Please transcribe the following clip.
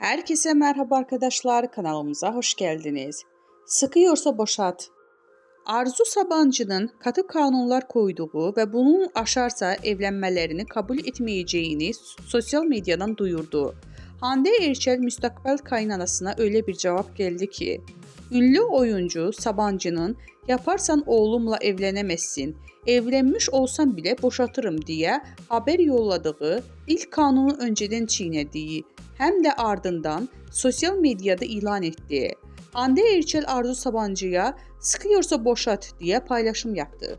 Herkese merhaba arkadaşlar, kanalımıza hoş geldiniz. Sıkıyorsa boşat. Arzu Sabancı'nın katı kanunlar koyduğu ve bunun aşarsa evlenmelerini kabul etmeyeceğini sosyal medyadan duyurdu. Hande Erçel müstakbel kaynanasına öyle bir cevap geldi ki, ünlü oyuncu Sabancı'nın yaparsan oğlumla evlenemezsin, evlenmiş olsam bile boşatırım diye haber yolladığı ilk kanunu önceden çiğnediği hem de ardından sosyal medyada ilan etti. Hande Erçel Arzu Sabancı'ya sıkıyorsa boşat diye paylaşım yaptı.